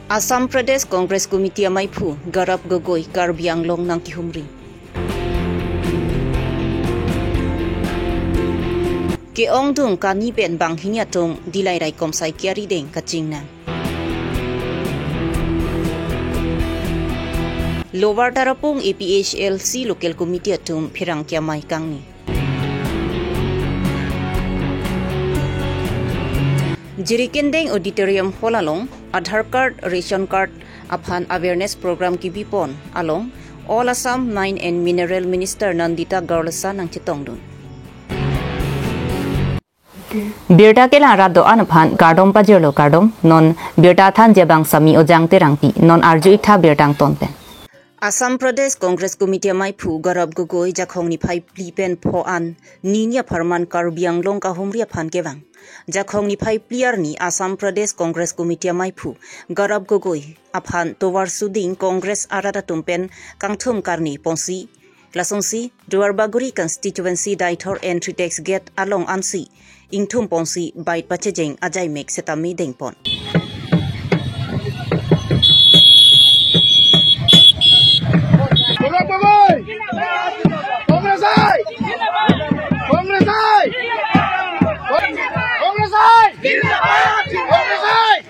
Assam Pradesh Congress Committee Maipu Garab Gogoi Karbi Anglong nang Kihumri. Ke ong dung kani ben bang hinyatung dilai rai komsai kiari deng kachingnan. Lower Tarapong APHLC Local Committee atum Pirang Kiamai Kangni. Jirikendeng Auditorium Hall along Aadhaar Card, Ration Card, Aphan Awareness Program Kibipon along All Assam Mine and Mineral Minister Nandita Garlasa nang Chitongdun. Birta ke lara do anaphan gardom pajelo gardom non birta than jebang sami ojang terangti non arju itha birtang tonten. Assam Pradesh Congress Committee Maipu Garab Gogoi Jakhongni Phai Plipen Pho An Ninya Pharman Karbiang Long ka Humria Phan Kewang Jakhongni Phai Pliar ni Assam Pradesh Congress Committee Maipu Garab Gogoi Aphan Towar Suding Congress Arada Tumpen Kangthum Karni Ponsi Lasongsi Duarbaguri Constituency Daitor Entry Tax Gate Along Ansi Ingthum Ponsi Bait Pachejeng Ajai Mek Setami Dengpon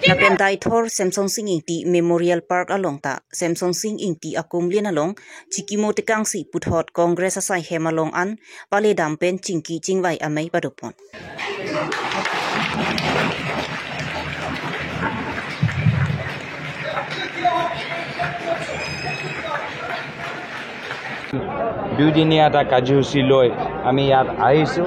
Lapen Daitor Samsung Singh Ingti Memorial Park along ta Samsung Singh Ingti akumlian along Chikimo Tekangsi Puthot Congress asai hemalong an pale dampen chingki chingwai amai padupon দুদিনীয়া এটা কাৰ্যসূচী লৈ আমি ইয়াত আহিছোঁ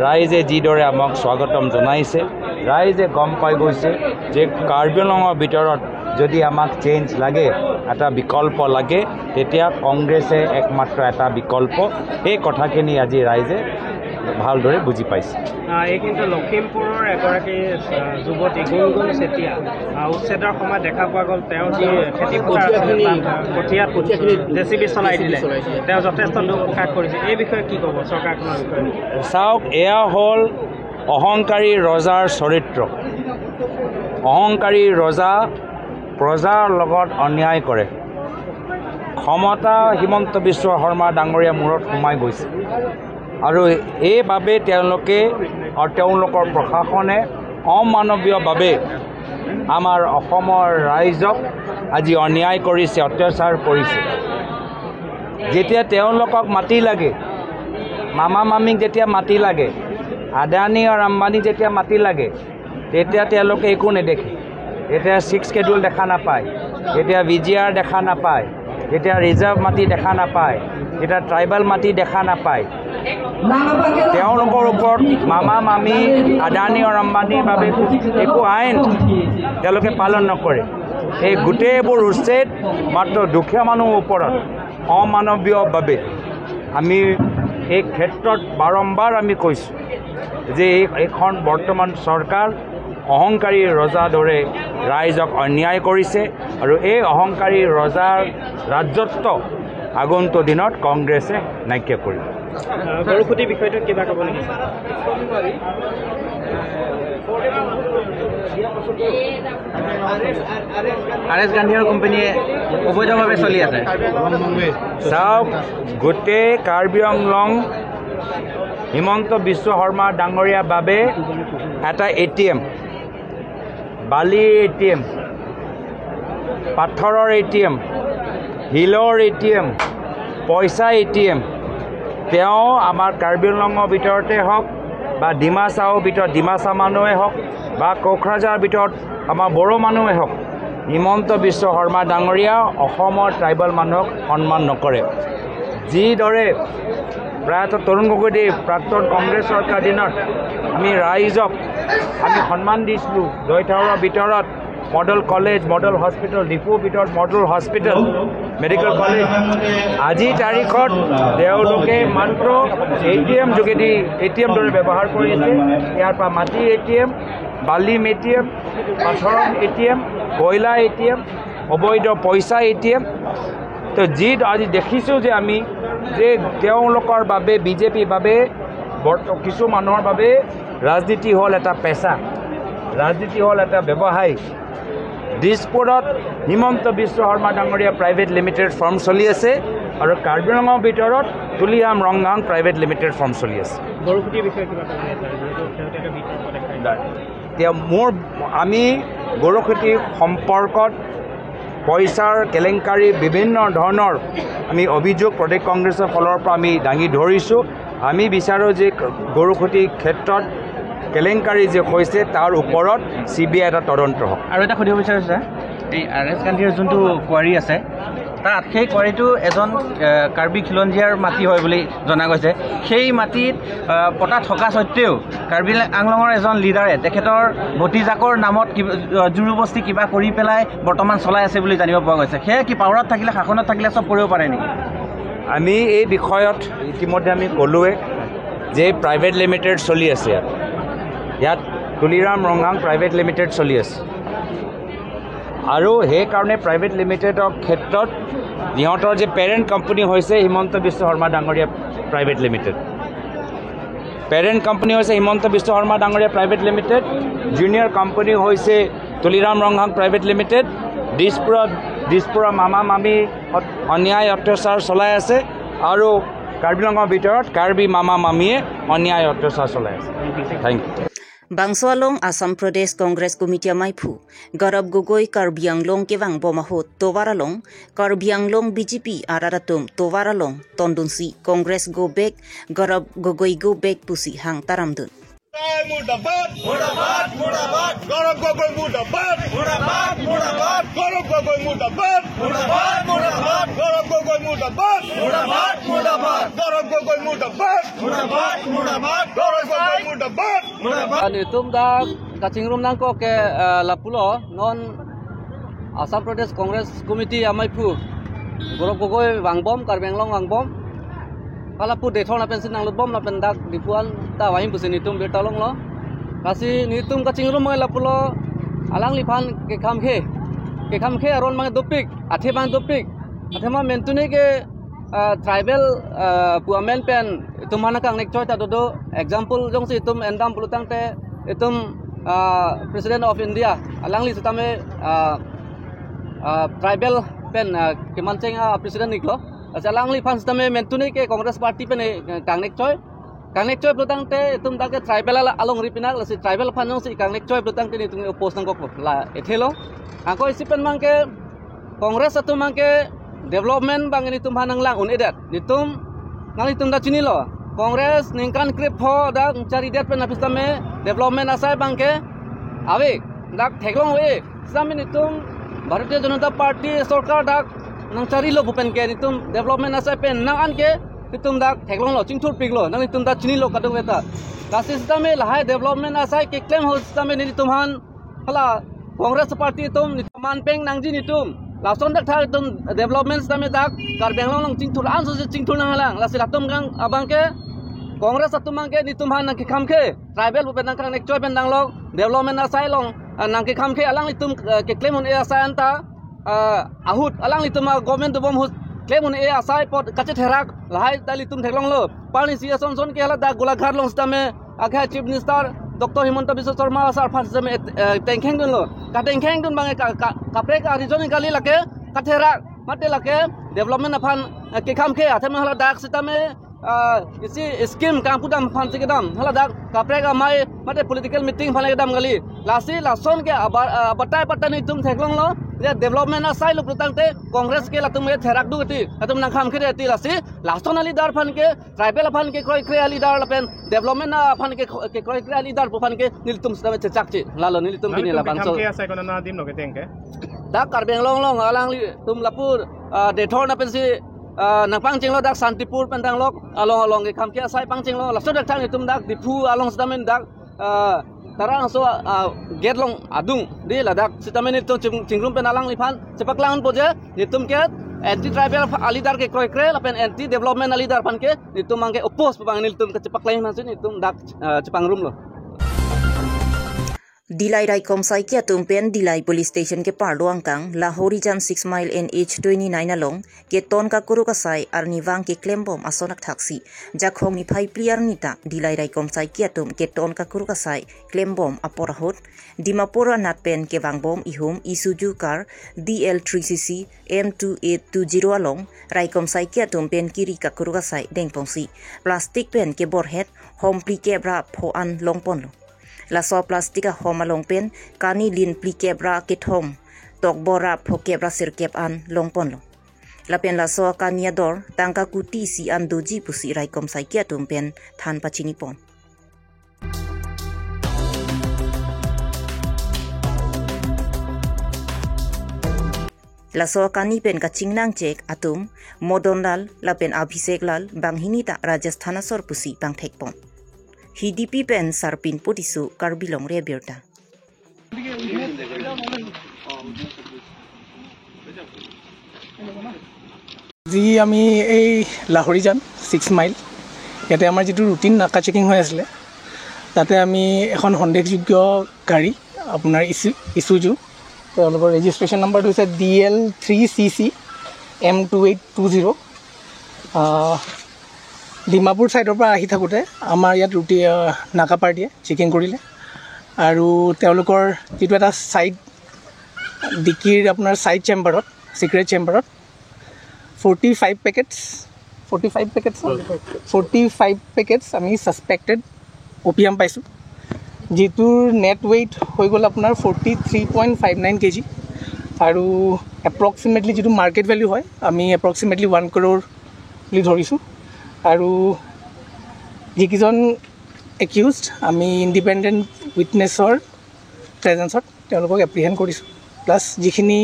ৰাইজে যিদৰে আমাক স্বাগতম জনাইছে ৰাইজে গম পাই গৈছে যে কাৰ্বি আংলঙৰ ভিতৰত যদি আমাক চেঞ্জ লাগে এটা বিকল্প লাগে তেতিয়া কংগ্ৰেছে একমাত্ৰ এটা বিকল্প এই কথাখিনি আজি ৰাইজে ভালদৰে বুজি পাইছে এই কিন্তু লখিমপুৰৰ এগৰাকী যুৱতী গুণগুণ চেতিয়া উচ্ছেদৰ সময় দেখা পোৱা গ'ল তেওঁ যি খেতি কঠীয়াত জেচিবি চলাই দিলে তেওঁ যথেষ্ট দুখ প্ৰকাশ কৰিছে এই বিষয়ে কি ক'ব চৰকাৰখনৰ বিষয়ে চাওক এয়া হ'ল অহংকাৰী ৰজাৰ চৰিত্ৰ অহংকাৰী ৰজা প্ৰজাৰ লগত অন্যায় কৰে ক্ষমতা হিমন্ত বিশ্ব শৰ্মা ডাঙৰীয়া মূৰত সোমাই গৈছে আৰু এইভাবে তেওঁলোকে আৰু তেওঁলোকৰ প্ৰশাসনে অমানৱীয়ভাৱে আমাৰ অসমৰ ৰাইজক আজি অন্যায় কৰিছে অত্যাচাৰ কৰিছে যেতিয়া তেওঁলোকক মাটি লাগে মামা মামিক যেতিয়া মাটি লাগে আদানী আৰু আম্বানী যেতিয়া মাটি লাগে তেতিয়া তেওঁলোকে একো নেদেখে এতিয়া 6 স্কেডুল দেখা নাপায় এতিয়া VGR দেখা নাপায় এতিয়া ৰিজাৰ্ভ মাটি দেখা নাপায় এতিয়া ট্ৰাইবেল মাটি দেখা নাপায় তেওঁলোকৰ ওপৰত মামা মামি আদানী আৰু আম্বানীৰ বাবে একো আইন তেওঁলোকে পালন নকৰে এই গোটেইবোৰ উচ্ছেদ মাত্ৰ দুখীয়া মানুহৰ ওপৰত অমানৱীয়ভাৱে আমি এই ক্ষেত্ৰত বাৰম্বাৰ আমি কৈছোঁ যে এইখন বৰ্তমান চৰকাৰ অহংকাৰী ৰজা দৰে ৰাইজক অন্যায় কৰিছে আৰু এই অহংকাৰী ৰজাৰ ৰাজত্ব আগন্তুক দিনত কংগ্ৰেছে নাইকিয়া কৰিব গৰুখুটি বিষয়টো কিবা ক'ব নেকি RS গান্ধী আৰু কোম্পানীয়ে অবৈধভাৱে চলি আছে চাওক গোটেই কাৰ্বি আংলং হিমন্ত বিশ্ব শৰ্মা ডাঙৰীয়াৰ বাবে এটা ATM বালি ATM পাথৰৰ ATM হিলৰ ATM পইচা ATM তেওঁ আমাৰ কাৰ্বি আংলঙৰ ভিতৰতে হওক বা ডিমাচাওৰ ভিতৰত ডিমাচা মানুহে হওক বা কোকৰাঝাৰৰ ভিতৰত আমাৰ বড়ো মানুহে হওক হিমন্ত বিশ্ব শৰ্মা ডাঙৰীয়া অসমৰ ট্ৰাইবেল মানুহক সন্মান নকৰে যিদৰে প্ৰায়তঃ তৰুণ গগৈদেৱ প্ৰাক্তন কংগ্ৰেছ চৰকাৰ দিনত আমি ৰাইজক আমি সন্মান দিছিলোঁ জয়থাৱৰৰ ভিতৰত মডেল কলেজ মডেল হস্পিটেল ডিপুৰ ভিতৰত মডেল হস্পিটেল মেডিকেল কলেজ আজি তাৰিখত তেওঁলোকে মাত্ৰ ATM যোগেদি ATM দৰে ব্যৱহাৰ কৰিছে ইয়াৰ পৰা মাটি ATM বালি ATM পাথৰৰ ATM কয়লা ATM অবৈধ পইচা ATM তো যি আজি দেখিছোঁ যে আমি যে তেওঁলোকৰ বাবে বিজেপিৰ বাবে কিছু মানুহৰ বাবে ৰাজনীতি হ'ল এটা পেছা ৰাজনীতি হ'ল এটা ব্যৱসায় দিছপুৰত হিমন্ত বিশ্ব শৰ্মা ডাঙৰীয়া প্ৰাইভেট লিমিটেড ফাৰ্ম চলি আছে আৰু কাৰ্বি আংলঙৰ ভিতৰত তুলিৰাম ৰংগাং প্ৰাইভেট লিমিটেড ফাৰ্ম চলি আছে গৰুখুটিৰ বিষয়ে কিবা ক'ব এতিয়া আমি গৰুখুটিৰ সম্পৰ্কত পইচাৰ কেলেংকাৰী বিভিন্ন ধৰণৰ আমি অভিযোগ প্ৰদেশ কংগ্ৰেছৰ ফালৰ পৰা আমি দাঙি ধৰিছোঁ আমি বিচাৰোঁ যে গৰুখুটিৰ ক্ষেত্ৰত কেলেংকাৰী যে হৈছে তাৰ ওপৰত CBI এটা তদন্ত হওক আৰু এটা সুধিব বিচাৰিছে এই RS গান্ধীৰ যোনটো কোৱাৰী আছে তাত সেই কোৱাৰীটো এজন কাৰ্বি খিলঞ্জীয়াৰ মাটি হয় বুলি জনা গৈছে সেই মাটিত পটা থকা সত্ত্বেও কাৰ্বি আংলঙৰ এজন লিডাৰে তেখেতৰ ভতিজাকৰ নামত জুৰুবস্তি কিবা কৰি পেলাই বৰ্তমান চলাই আছে বুলি জানিব পৰা গৈছে সেয়া কি পাৱাৰত থাকিলে শাসনত থাকিলে চব কৰিব পাৰে নেকি আমি এই বিষয়ত ইতিমধ্যে আমি ক'লোৱে যে প্ৰাইভেট লিমিটেড চলি আছে ইয়াত তুলিৰাম ৰংগাং প্ৰাইভেট লিমিটেড চলি আছে আৰু সেইকাৰণে প্ৰাইভেট লিমিটেডৰ ক্ষেত্ৰত ইহঁতৰ যে পেৰেণ্ট কোম্পানী হৈছে হিমন্ত বিশ্ব শৰ্মা ডাঙৰীয়া প্ৰাইভেট লিমিটেড পেৰেণ্ট কোম্পানী হৈছে হিমন্ত বিশ্ব শৰ্মা ডাঙৰীয়া প্ৰাইভেট লিমিটেড জুনিয়ৰ কোম্পানী হৈছে তুলিৰাম ৰংগাং প্ৰাইভেট লিমিটেড দিছপুৰৰ মামা মামী অন্যায় অত্যাচাৰ চলাই আছে আৰু কাৰ্বি আংলঙৰ ভিতৰত কাৰ্বি মামা মামীয়ে অন্যায় অত্যাচাৰ চলাই আছে thank you Bangsoalong Assam Pradesh Congress Committee Maipu Garab Gogoi Karbi Anglong Kewang Bomahot Towaralong Karbi Anglong BJP Araratum Towaralong Tondunsi Congress Go Back Garab Gogoi Go Back Pusi Hang Taramdun Murdabat Murdabat Murdabat Garab Gogoi Murdabat Murdabat Murdabat Garab Gogoi Murdabat Murdabat Murdabat Garab Gogoi Murdabat Murdabat Murdabat Garab Gogoi Murdabat Murdabat Murdabat Garab Gogoi Murdabat Nitum dak kachingrum nang ko ke lapulo non Assam Pradesh Congress Committee Amaipu Garab Gogoi wangbom Karbenglong wangbom kalapu dethon apen sinang lubom apen dak dipuan ta wahim busi nitum betalong lo kasi nitum kachingrum mai lapulo alang lipan ke khamkhe aron mang dopik athe bang dopik athema mentune ke tribal puamen pen tumana kang nek choi ta do example jong si tum endam bulutang te itum president of India alang li sitame tribal pen kemancheng president niklo alang li fan sitame mentune ke congress party pen kang nek choi bulutang te itum dak tribal along ripinak la si tribal fan jong si kang nek choi bulutang te ni tum oppose nang ko la ethelo angko isipen mangke congress atu mangke development bang ini tum hanang lang unedat nitum nang itum da chini lo Congress ningkan krip ho dak cari det pen apis tame development asai bangke awe dak theglong we samin itum Bharatiya Janata Party sarkar dak nang cari lo bupen ke itum development asai pen nang an ke itum dak theglong lo chingthur piglo nang itum da chini lo kadung eta kasis tame lahai development asai ke claim ho tame ni itum han hala Congress Party itum man peng nangji itum lason dak thar itum development tame dak Karbenglong long chingthur an so chingthur nang halang lasi latum gang abang ke Congress atum mangke nitum han nang ki khamke tribal bupen nang kang nek choi pen nang long development asai long nang ki khamke alang itum ke claim on e asai anta ahut alang itum government bom hu claim on e asai pot kache therak lahai dali tum theklong lo pani si son ke hala da golaghat long stame agha chief minister Dr. Himanta Biswa Sharma sar phas me tengkheng dun lo ka tengkheng dun bange ka pre ka region gali lake ka therak mate lake development aphan ke khamke atham hala dak sitame isi scheme kampu dam fansi ke dam hala dak kapre ga mai mate political meeting phane ke dam gali lasi lason ke batai patani tum theklong lo je development asai lu prutangte congress ke latum me therak du ti atum nang kham khire ti lasi lason ali dar phan ke tribal phan ke koi kre ali dar lapen development phan ke koi kre ali dar phan ke niltum sdame chakchi lalo niltum bini la bangso ke asai kono na dim no ke tengke dak Karbenglong long alang li tum lapur dethor na pen si nang pangcheng lo dak Santipur pendang lok along ke khamke asai pangcheng lo laso dak thang itum dak dipu along stamen dak tarang so get long adung di ladak sitamen itu cingrum penalang lipan cepaklangan poje itum ke anti tribal alidar ke kre lapen anti development alidar pan ke itum mangke oppose pang itum ke cepaklangan masin itum dak cepangrum lo Dilai Raikom Saikia Tumpen Dilai Police Station ke Parluang Kang Lahorijan 6 Mile NH29 along ke Ton ka Kuru ka Sai Arnivang ke Klembom asonak taksi Jakhong ni Pai Pliar nita Dilai Raikom Saikia Tum ke Ton ka Kuru ka Sai Klembom aporahot Dimapura Natpen ke Wangbom Ihum Isuzu car DL3CC M2820 along Raikom Saikia Tumpen Kiri ka Kuru ka Sai Dengpongsi Plastic pen ke Borhet Home Pli Kebra Phoan Longpon lo La so plastika homa longpen kani lin pli kebra kithom tok bora pho kebra sir kep an longpon lo la pen la so kania dor tangka kuti si an doji pusi Raikom Saikia tumpen than pachini pon la so kani pen ka chingnang chek atum modonlal la pen abhishek lal banghinita Rajasthan sor pusi bang thekpon HDP pen sarpin putisu Karbilong rebirta G আমি এই Lahorijan 6 mile ইয়াতে আমাৰ যেটো routine নাকা checking হৈ আছিল তাতে আমি এখন সন্দেহযোগ্য গাড়ী আপোনাৰ ইছুজু তেওঁলোকৰ ৰেজিষ্ট্ৰেচন নাম্বাৰটো হৈছে DL3CC M2820 ডিমাপুৰ সাইডৰ পৰা আহি থাকোতে আমাৰ ইয়াত ৰুটি নাকা পাৰ্টিয়ে চেকিং কৰিলে আৰু তেওঁলোকৰ যেটো এটা সাইড ডিকিৰ আপোনাৰ সাইড চেম্বাৰত সিক্ৰেট চেম্বাৰত 45 পেকেটস আমি সাসপেক্টেড ওপিয়াম পাইছো যেটোৰ নেট ওয়েট হৈ গল আপোনাৰ 43.59 কেজি আৰু এপ্ৰক্সিমেটলি যেটো মাৰ্কেট ভ্যালু হয় আমি এপ্ৰক্সিমেটলি 1 crore বুলি ধৰিছো আৰু যিকিজন একিউজড আমি ইন্ডিপেন্ডেন্ট উইটনেছৰ প্ৰেজেন্সত তেওঁলোকক এপ্ৰিহেন্ড কৰিছো প্লাস যিখিনি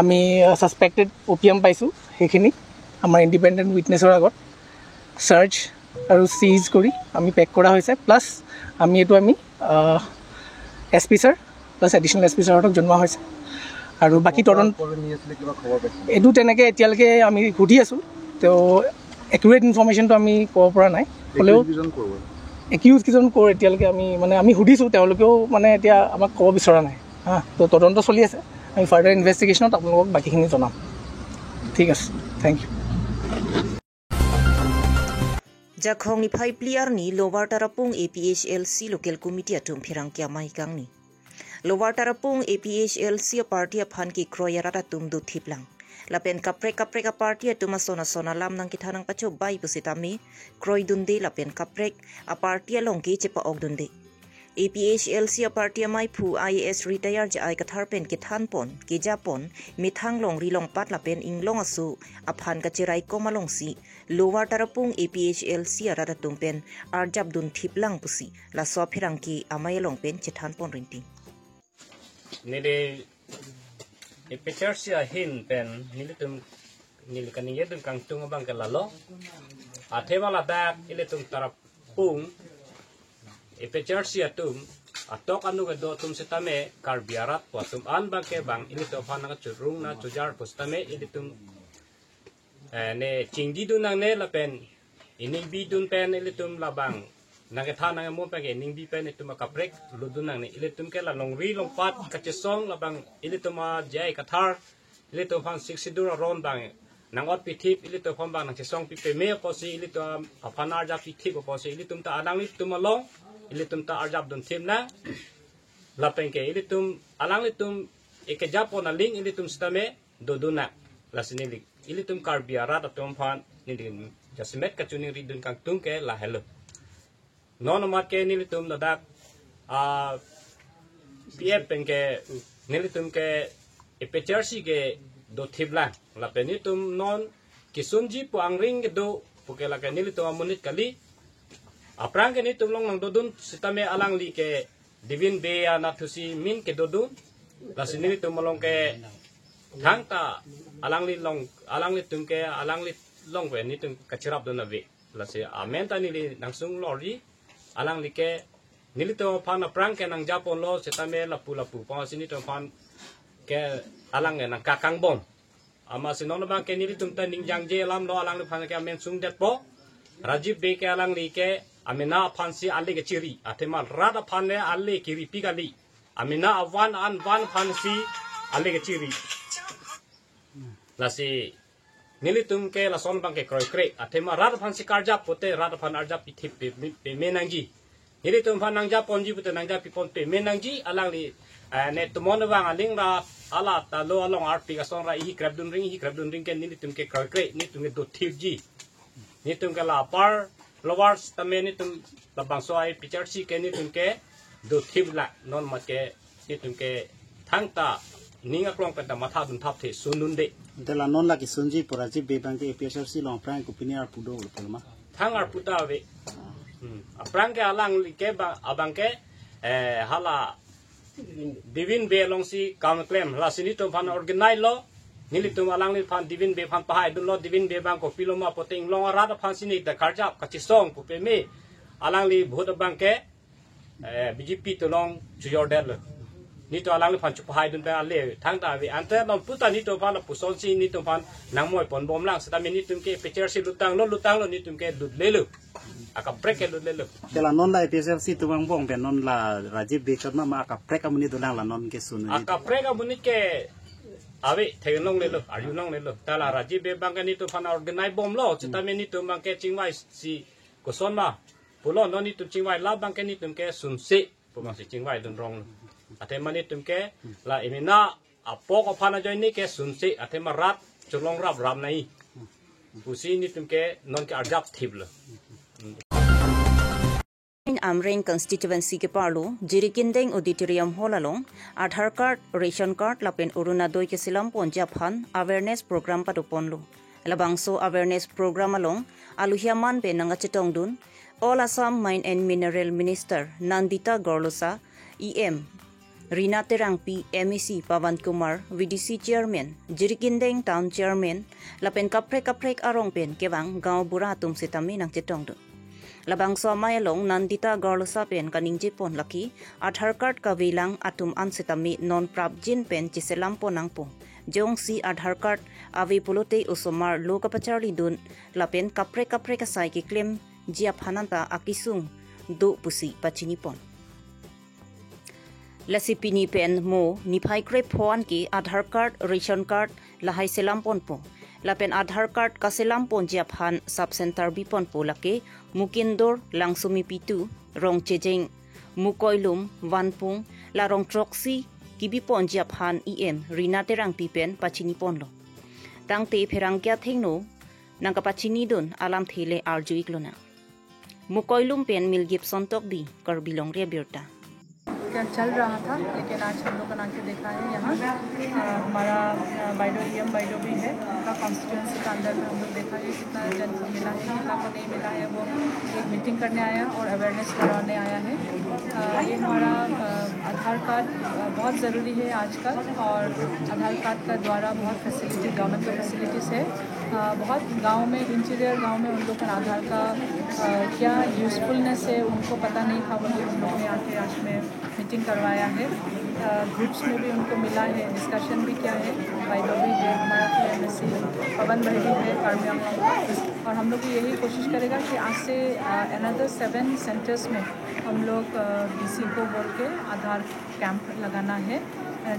আমি সাসপেক্টেড ওপিয়াম পাইছো সেইখিনি আমাৰ ইন্ডিপেন্ডেন্ট উইটনেছৰ আগত সাৰ্চ আৰু সিজ কৰি আমি পেক কৰা হৈছে প্লাস আমি এটো আমি SP sir plus additional SP স্যাৰক জনোৱা হৈছে আৰু বাকি তদন্ত এটো তেনেকে এতিয়ালকে আমি খুদি আছো তো একুৰেট ইনফৰমেশনটো আমি ক'ব পৰা নাই হলেও একিউজ কিজন কোৰ এতিয়ালকে আমি মানে আমি হুদিছো তেওঁলোকেও মানে এতিয়া আমাক ক'ব বিচৰা নাই তো তদন্ত চলি আছে আমি ফাৰ্দাৰ ইনভেষ্টিগেশ্যনত আপোনালোকক বাকিখিনি জনাম ঠিক আছে thank you Jakhong ni Pai Pliar ni Lower Tarapung APHLC local committee atum phirang kya mai kang ni Lower Tarapung APHLC party phan ki kroyara tum du thiplang lapen kapre ka party atuma sona lam nang kithanang pacho bai pusitami kroy dunde lapen kaprek a party along ki chepa ogdunde APHLC party mai phu IAS retire ja ai kathar pen ki than pon ki japon mithang long rilong pat lapen inglong asu aphan ka chirai komalong si Lower Tarapung APHLC arara tumpen arjab dun thiplang pusi la so phirang ki amai long pen chethan pon rinting nede epitersia hin pen nilitum nilikani yedun kang tunga bang kalalo athewala dak iletum Tarapung epitersia tum atok anu ga do tum setame karbiarat watum an bang ke bang ilito phana ka churung na chujar pustame ilitum ne chingdi dun nang ne lapen ining bi dun pen ilitum labang nang ke thana nang mo pe ke ning bi pen itum kaprek ludun nang ne ilitum ke la long ri long pat ka chesong labang ilitum jai kathar ilitum fan 60 dur ron bang nang ot pithip ilitum phom bang nang chesong pi pe me posi ilitum afanar ja pithip posi ilitum ta adang ilitum along ilitum ta arjab dun thim na lapen ke ilitum alang ilitum ek japon aling ilitum stame doduna lasinilik ilitum karbiarat atom phan nidin jasmet ka chuning ridun kang tung ke la hello non mat ke nilitum ladak pf pen ke nilitum ke epechersi ke do thibla la penitum non kisumji pu angring ke do pukela ke nilitum amunit kali aprang ke nitum long nang dodun sitame alang li ke divin be anathusi min ke dodun lasinilitum malong ke thang ta alang li tum ke alang li long we ni tum kachirap do na ve la se amen ta ni li nang sung lori alang li ke nili to phan aprang ke nang japon lo setame lapu pa sini to phan ke alang ne nang kakang bom ama sinon bang ke nili tum ta ning jang je lam lo alang li phan ke amen sung det po Rajiv be ke alang li ke amina fansi alle ke chiri atema rada fanne alle kiri pigali amina awan an van fansi alle ke chiri lasi nilitum ke la son bang ke kroi kre atema rada fansi karja pote rada fan arja pithip pe menangji nilitum fan nangja ponji pote nangja pipon pe menangji alangli ne tumon bang aling ra ala ta lo along arti ka son ra hi krabdun ring ke nilitum ke kroi kre nitum ke do thipji nitum ke la par lowers tamen nitum la bangso ai picture si ke nitum ke do thibla non mat ke nitum ke thangta ninga klong pe ta matha dun thap the sunun de de la non la ki sunji poraji be bang ke PSRC long prank ku piniar pudo ulma thangar puta ve aprang ke alang ke ba abang ke hala divin be long si kam claim la sini to fan organize lo nilitum alang ni fan divin be fan pahai dun lo divin be bang ko piloma poteng long ra da fan sini da karja ka chi song pu pe me alang li bhot bang ke BJP to long jujor del ni to alang li fan chu pahai dun ba le thang ta ve ante non puta ni to fan pu son si ni to fan nang moi pon bom lang sta me ni tum ke picture si lutang lo ni tum ke lut le lu aka break ke lut le lu de la non la PSRC to bang bong be non la Rajiv Bekar ma aka break amuni dolang la non ke sun aka break amuni ke awe thegnong le lo aryu nong le lo tala Rajiv be bang ni to fan organize bom lo sta me ni to bang ke chingwai si ko son ma pulo no ni to chingwai la bang ke ni tum ke sun se pu ma si chingwai dun rong ate mani tum ke la emina apo ko phana join ni ke sun se ate ma rat chulong rap ram nai pusi ni tum ke non ke arjap thiblo Amreng constituency ke parlo Jirikindeng auditorium hall along Aadhaar card ration card lapen urunadoi ke silam ponja phan awareness program patuponlo labangso awareness program along aluhiaman pe nanga chitong dun All Assam Mine and Mineral Minister Nandita Gorlosa EM Rina Terangpi MEC Pawan Kumar VDC Chairman Jirikindeng Town Chairman lapen kaprek arong pen kewang gaw bura tum sitami nang chitong dun labang so mayalong Nandita Gorlosa pen kaning jipon laki Aadhaar card kawilang atum ansitami non prabjin pen chiselam ponang po jong si Aadhaar card avi pulote usomar lokapachari dun lapen kaprek asai ki claim jia phananta akisung do pusi pachinipon lasipini pen mo niphai kre phon ki Aadhaar card ration card lahai selam pon po lapen Aadhaar card kaselam pon jia phan sub center bipon po lake Mukindor langsumi pitu rong chejeng mukoilum wanpung la rong troxi kibi pon jia phan EM Rina Terang pipen pachini ponlo tangte pherangkya thengno nangka pachini dun alam thele arjuik lona मुकोइलुम पेन मिल Gibson तक भी करबिलोंग रे बिरता क्या चल रहा था लेकिन आज हम लोग बना के देखा है यहाँ हमारा बाइडो भी है उनका कॉन्स्टिट्यूंसी के अंदर में हम लोग देखा है कितना जन मिला है कितना को नहीं मिला है वो एक मीटिंग करने आया और अवेयरनेस कराने आया है ये हमारा आधार कार्ड बहुत ज़रूरी है आजकल और आधार कार्ड का द्वारा बहुत फैसिलिटी गवर्नमेंट का फैसिलिटीज़ है बहुत गांव में इंटीरियर गांव में उन लोग का आधार का क्या यूज़फुलनेस है उनको पता नहीं था वो हम लोग ने आके आज में मीटिंग करवाया है ग्रुप्स में भी उनको मिला है डिस्कशन भी किया है बाइडो भी है हमारा PMC पवन भाई भी है कार्बियांग और हम लोग यही कोशिश करेगा कि आज से अनदर 7 सेंटर्स में हम लोग DC को बोल के आधार कैंप लगाना है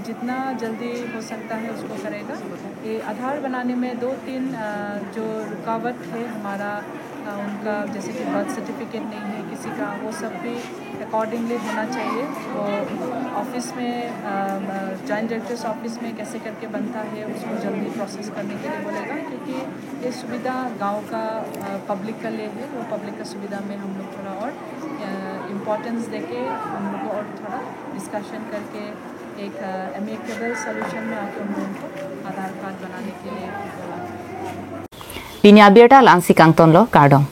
जितना जल्दी हो सकता है उसको करेगा ये आधार बनाने में 2-3 जो रुकावट है हमारा उनका जैसे कि बर्थ सर्टिफिकेट नहीं है किसी का वो सब भी अकॉर्डिंगली होना चाहिए वो ऑफिस में जॉइंट डायरेक्टर्स ऑफिस में कैसे करके बनता है उसको जल्दी प्रोसेस करने के लिए बोलेगा क्योंकि ये सुविधा गांव का पब्लिक का लिए है वो पब्लिक का सुविधा में हम लोग थोड़ा और इम्पोर्टेंस देके हम लोग को और थोड़ा डिस्कशन करके एक एमिकेबल सोल्यूशन में आके हम लोगों को आधार कार्ड बनाने के लिए बोला Pinya Berta Lansi Kangton lo Kardong